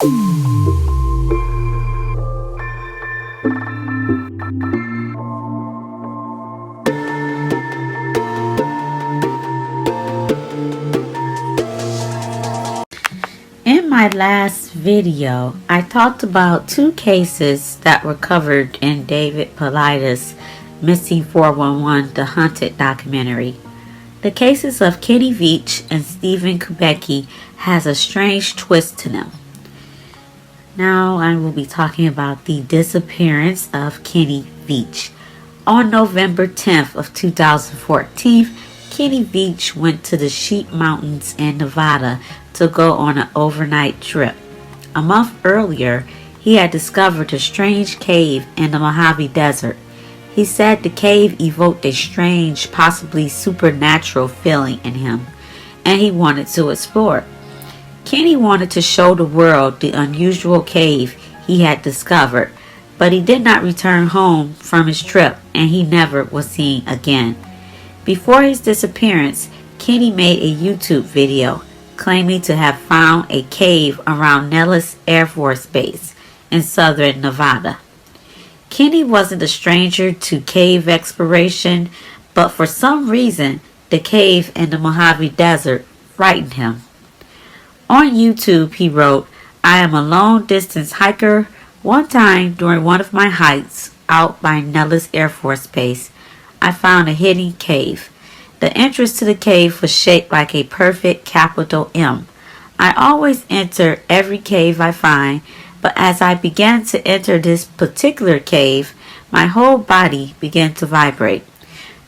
In my last video, I talked about two cases that were covered in David Paulides' Missing 411 The Hunted documentary. The cases of Kenny Veach and Stephen Kubecki has a strange twist to them. Now I will be talking about the disappearance of Kenny Veach. On November 10th of 2014, Kenny Veach went to the Sheep Mountains in Nevada to go on an overnight trip. A month earlier, he had discovered a strange cave in the Mojave Desert. He said the cave evoked a strange, possibly supernatural feeling in him, and he wanted to explore it. Kenny wanted to show the world the unusual cave he had discovered, but he did not return home from his trip, and he never was seen again. Before his disappearance, Kenny made a YouTube video claiming to have found a cave around Nellis Air Force Base in southern Nevada. Kenny wasn't a stranger to cave exploration, but for some reason, the cave in the Mojave Desert frightened him. On YouTube, he wrote, "I am a long-distance hiker. One time during one of my hikes out by Nellis Air Force Base, I found a hidden cave. The entrance to the cave was shaped like a perfect capital M. I always enter every cave I find, but as I began to enter this particular cave, my whole body began to vibrate.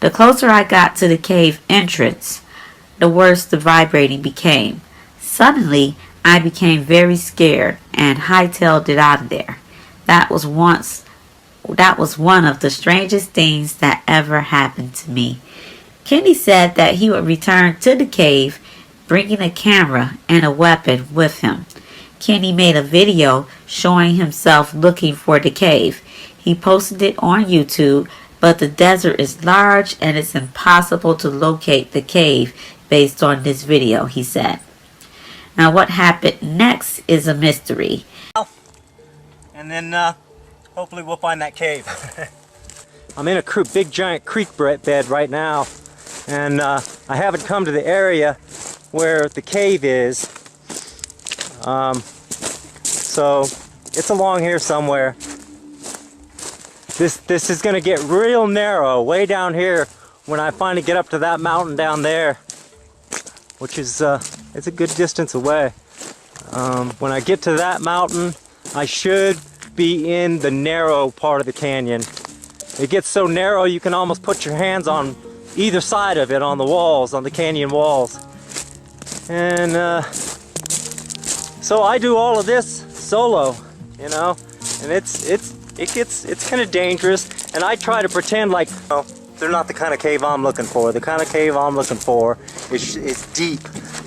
The closer I got to the cave entrance, the worse the vibrating became. Suddenly, I became very scared and hightailed it out of there. That was one of the strangest things that ever happened to me." Kenny said that he would return to the cave bringing a camera and a weapon with him. Kenny made a video showing himself looking for the cave. He posted it on YouTube, but the desert is large and it's impossible to locate the cave based on this video, he said. Now what happened next is a mystery. And then hopefully we'll find that cave. I'm in a big giant creek bed right now, and I haven't come to the area where the cave is. So it's along here somewhere. This is gonna get real narrow way down here when I finally get up to that mountain down there, which is it's a good distance away. When I get to that mountain, I should be in the narrow part of the canyon. It gets so narrow you can almost put your hands on either side of it, on the walls, on the canyon walls. And so I do all of this solo, you know, and it's kind of dangerous, and I try to pretend like, you know, they're not the kind of cave I'm looking for. The kind of cave I'm looking for is deep,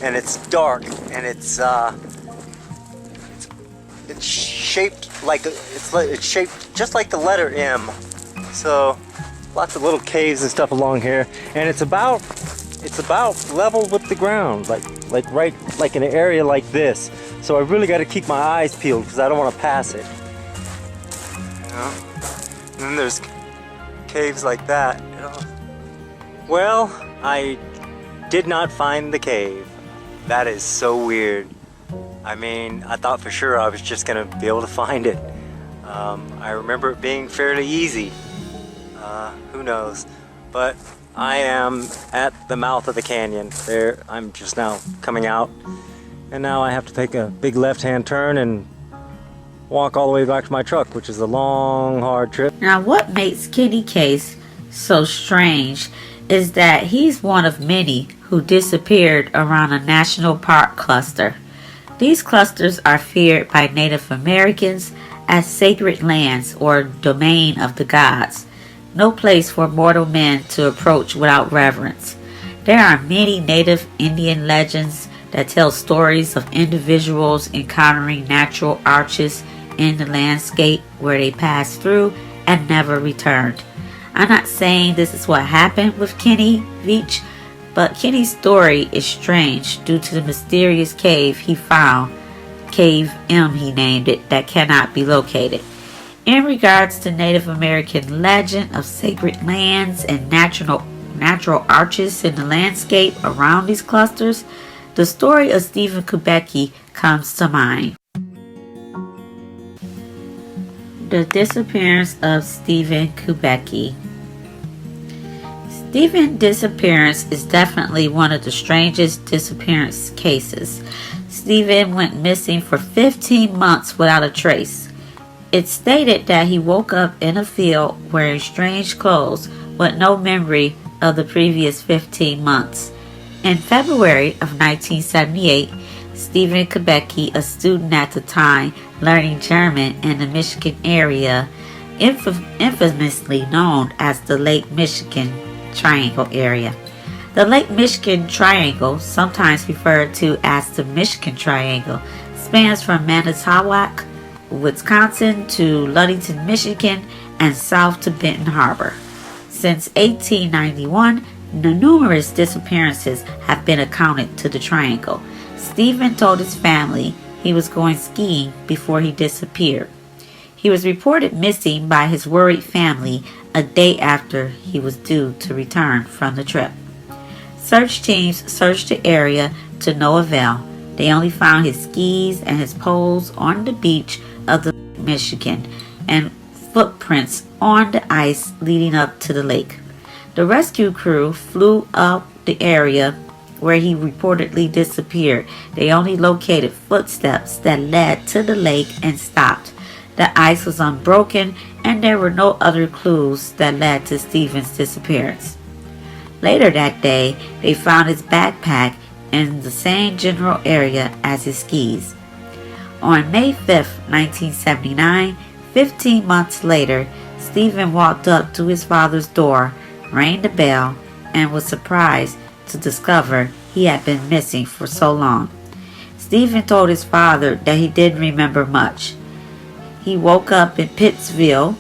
and it's dark, and it's shaped like it's shaped just like the letter M. So lots of little caves and stuff along here, and it's about level with the ground, like in an area like this. So I really got to keep my eyes peeled because I don't want to pass it. You know? And then there's caves like that. You know? Well, I did not find the cave. That is so weird. I mean, I thought for sure I was just gonna be able to find it. I remember it being fairly easy. Who knows? But I am at the mouth of the canyon. There, I'm just now coming out, and now I have to take a big left-hand turn and walk all the way back to my truck, which is a long, hard trip. Now, what makes Cathy Case so strange is that he's one of many who disappeared around a national park cluster. These clusters are feared by Native Americans as sacred lands or domain of the gods. No place for mortal men to approach without reverence. There are many Native Indian legends that tell stories of individuals encountering natural arches in the landscape where they passed through and never returned. I'm not saying this is what happened with Kenny Veach, but Kenny's story is strange due to the mysterious cave he found Cave M, he named it, that cannot be located. In regards to Native American legend of sacred lands and natural arches in the landscape around these clusters, the story of Stephen Kubecki comes to mind. The disappearance of Stephen Kubecki. Stephen's disappearance is definitely one of the strangest disappearance cases. Stephen went missing for 15 months without a trace. It's stated that he woke up in a field wearing strange clothes with no memory of the previous 15 months. In February of 1978, Stephen Kubecki, a student at the time learning German in the Michigan area, infamously known as the Lake Michigan Triangle area. The Lake Michigan Triangle, sometimes referred to as the Michigan Triangle, spans from Manitowoc, Wisconsin to Ludington, Michigan, and south to Benton Harbor. Since 1891, numerous disappearances have been accounted to the triangle. Stephen told his family he was going skiing before he disappeared. He was reported missing by his worried family a day after he was due to return from the trip. Search teams searched the area to no avail. They only found his skis and his poles on the beach of the Lake Michigan and footprints on the ice leading up to the lake. The rescue crew flew up the area where he reportedly disappeared. They only located footsteps that led to the lake and stopped. The ice was unbroken and there were no other clues that led to Stephen's disappearance. Later that day, they found his backpack in the same general area as his skis. On May 5, 1979, 15 months later, Stephen walked up to his father's door, rang the bell, and was surprised to discover he had been missing for so long. Stephen told his father that he didn't remember much. He woke up in Pittsville,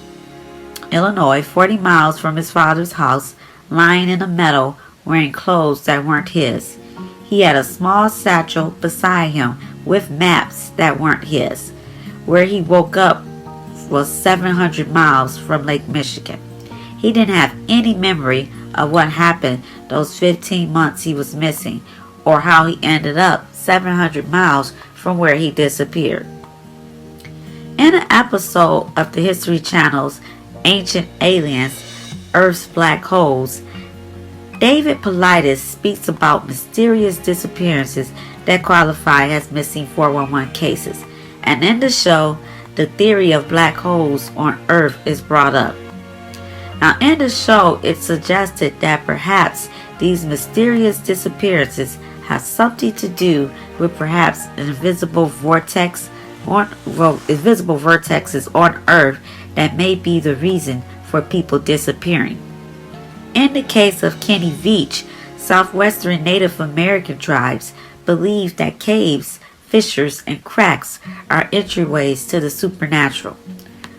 Illinois, 40 miles from his father's house, lying in a meadow wearing clothes that weren't his. He had a small satchel beside him with maps that weren't his. Where he woke up was 700 miles from Lake Michigan. He didn't have any memory of what happened those 15 months he was missing, or how he ended up 700 miles from where he disappeared. In an episode of the History Channel's Ancient Aliens, Earth's Black Holes, David Paulides speaks about mysterious disappearances that qualify as missing 411 cases, and in the show, the theory of black holes on Earth is brought up. Now in the show, it suggested that perhaps these mysterious disappearances have something to do with perhaps invisible vortexes on Earth that may be the reason for people disappearing. In the case of Kearney Beach, southwestern Native American tribes believe that caves, fissures, and cracks are entryways to the supernatural.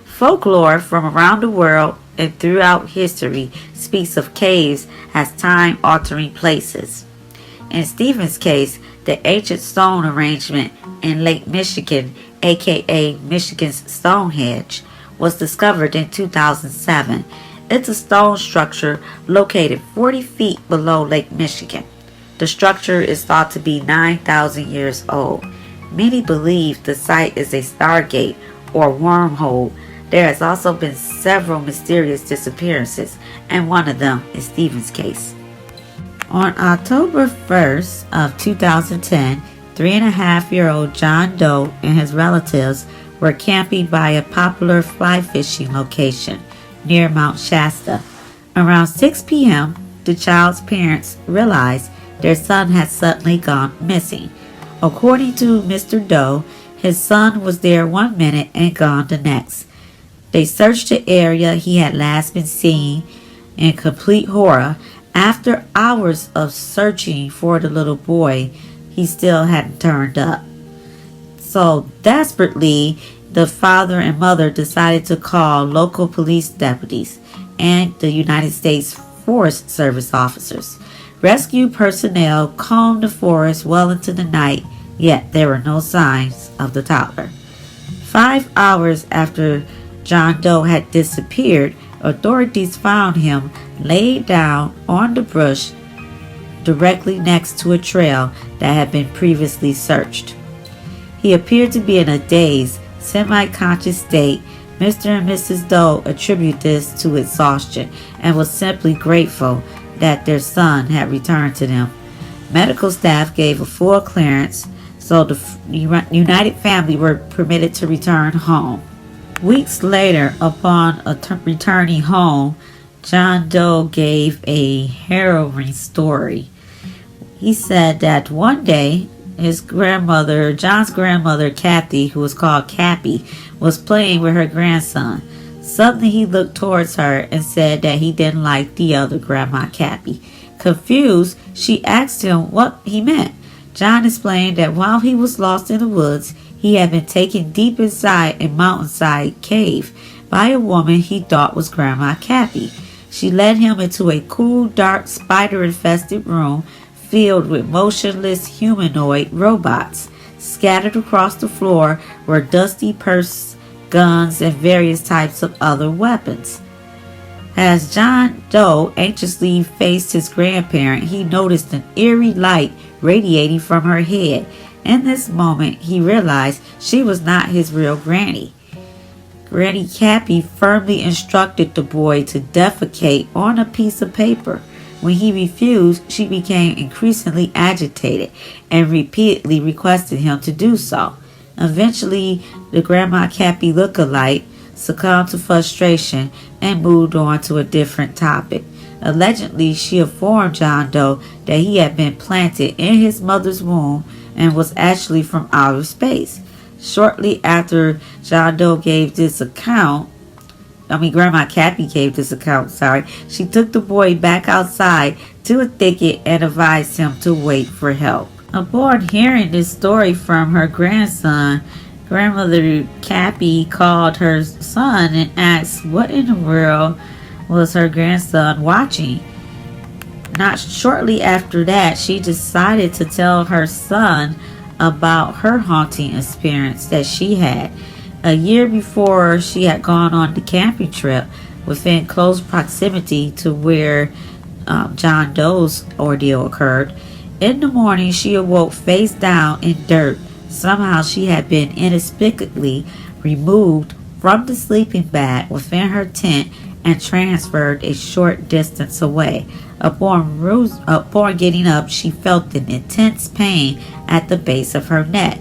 Folklore from around the world and throughout history speaks of caves as time-altering places. In Stephen's case, the ancient stone arrangement in Lake Michigan, aka Michigan's Stonehenge, was discovered in 2007. It's a stone structure located 40 feet below Lake Michigan. The structure is thought to be 9,000 years old. Many believe the site is a stargate or wormhole. There has also been several mysterious disappearances, and one of them is Stephen's case. On October 1st of 2010, 3.5-year-old John Doe and his relatives were camping by a popular fly fishing location near Mount Shasta. Around 6 p.m., the child's parents realized their son had suddenly gone missing. According to Mr. Doe, his son was there 1 minute and gone the next. They searched the area he had last been seen in complete horror. After hours of searching for the little boy, he still hadn't turned up. So desperately, the father and mother decided to call local police deputies and the United States Forest Service officers. Rescue personnel combed the forest well into the night, yet there were no signs of the toddler. 5 hours after John Doe had disappeared, authorities found him laid down on the brush directly next to a trail that had been previously searched. He appeared to be in a dazed, semi-conscious state. Mr. and Mrs. Doe attribute this to exhaustion and was simply grateful that their son had returned to them. Medical staff gave a full clearance, so the united family were permitted to return home. Weeks later, upon returning home, John Doe gave a harrowing story. He said that one day, John's grandmother, Cathy, who was called Cappy, was playing with her grandson. Suddenly he looked towards her and said that he didn't like the other Grandma Cappy. Confused, she asked him what he meant. John explained that while he was lost in the woods, he had been taken deep inside a mountainside cave by a woman he thought was Grandma Cappy. She led him into a cool, dark, spider-infested room filled with motionless humanoid robots. Scattered across the floor were dusty purses, guns, and various types of other weapons. As John Doe anxiously faced his grandparent, he noticed an eerie light radiating from her head. In this moment, he realized she was not his real granny. Granny Cappy firmly instructed the boy to defecate on a piece of paper. When he refused, she became increasingly agitated and repeatedly requested him to do so. Eventually, the Grandma Cappy look-alike succumbed to frustration and moved on to a different topic. Allegedly, she informed John Doe that he had been planted in his mother's womb and was actually from outer space. Shortly after John Doe gave this account, Grandma Cappy gave this account, she took the boy back outside to a thicket and advised him to wait for help. Upon hearing this story from her grandson, Grandmother Cappy called her son and asked what in the world was her grandson watching. Not shortly after that, she decided to tell her son about her haunting experience that she had. A year before, she had gone on the camping trip within close proximity to where John Doe's ordeal occurred. In the morning, she awoke face down in dirt. Somehow she had been inexplicably removed from the sleeping bag within her tent and transferred a short distance away. Upon getting up, she felt an intense pain at the base of her neck.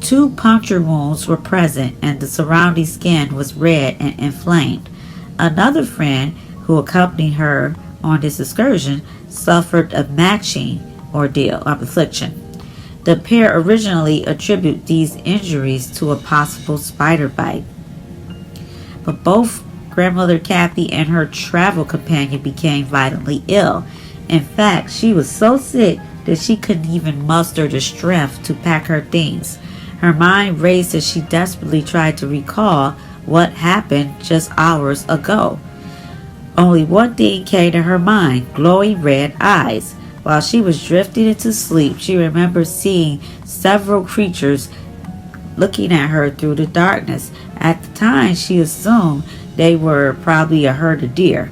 2 puncture wounds were present and the surrounding skin was red and inflamed. Another friend who accompanied her on this excursion suffered a matching affliction. The pair originally attributed these injuries to a possible spider bite, but both Grandmother Cathy and her travel companion became violently ill. In fact, she was so sick that she couldn't even muster the strength to pack her things. Her mind raced as she desperately tried to recall what happened just hours ago. Only one thing came to her mind: glowing red eyes. While she was drifting into sleep, she remembered seeing several creatures looking at her through the darkness. At the time, she assumed they were probably a herd of deer.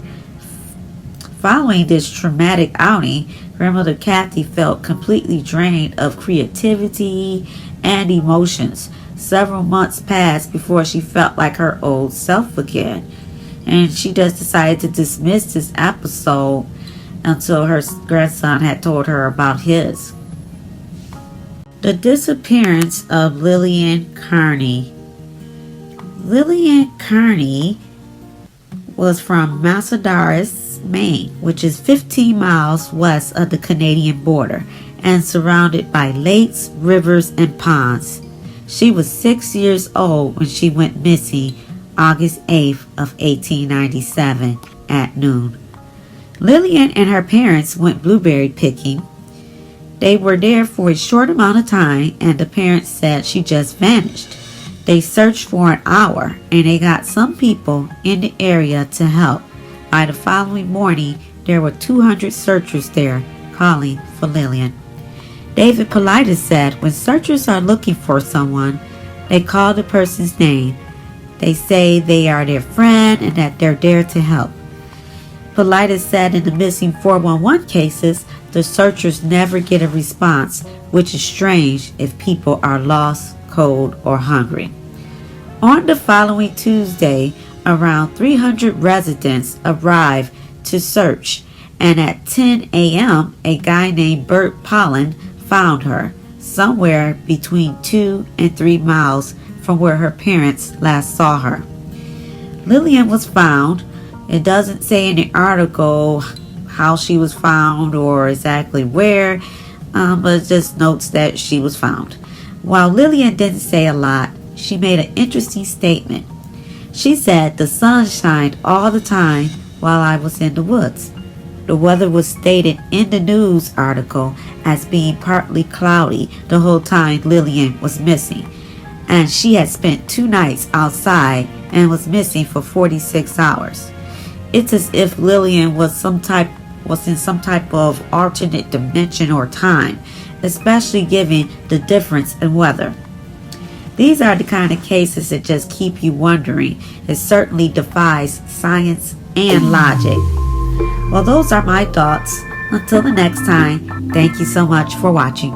Following this traumatic outing, Grandmother Cathy felt completely drained of creativity and emotions. Several months passed before she felt like her old self again, and she just decided to dismiss this episode until her grandson had told her about his. The disappearance of Lillian Kearney. Lillian Kearney was from Massadarus, Maine, which is 15 miles west of the Canadian border and surrounded by lakes, rivers, and ponds. She was 6 years old when she went missing August 8th of 1897 at noon. Lillian and her parents went blueberry picking. They were there for a short amount of time and the parents said she just vanished. They searched for an hour and they got some people in the area to help. By the following morning, there were 200 searchers there calling for Lillian. David Paulides said when searchers are looking for someone, they call the person's name. They say they are their friend and that they're there to help. Paulides said in the missing 411 cases, the searchers never get a response, which is strange if people are lost, cold, or hungry. On the following Tuesday, around 300 residents arrived to search, and at 10 a.m., a guy named Bert Pollen found her somewhere between 2 and 3 miles from where her parents last saw her. Lillian was found. It doesn't say in the article how she was found or exactly where, but it just notes that she was found. While Lillian didn't say a lot, she made an interesting statement. She said the sun shined all the time while I was in the woods. The weather was stated in the news article as being partly cloudy the whole time Lillian was missing, and she had spent 2 nights outside and was missing for 46 hours. It's as if Lillian was in some type of alternate dimension or time, especially given the difference in weather. These are the kind of cases that just keep you wondering. It certainly defies science and logic. Well, those are my thoughts. Until the next time, thank you so much for watching.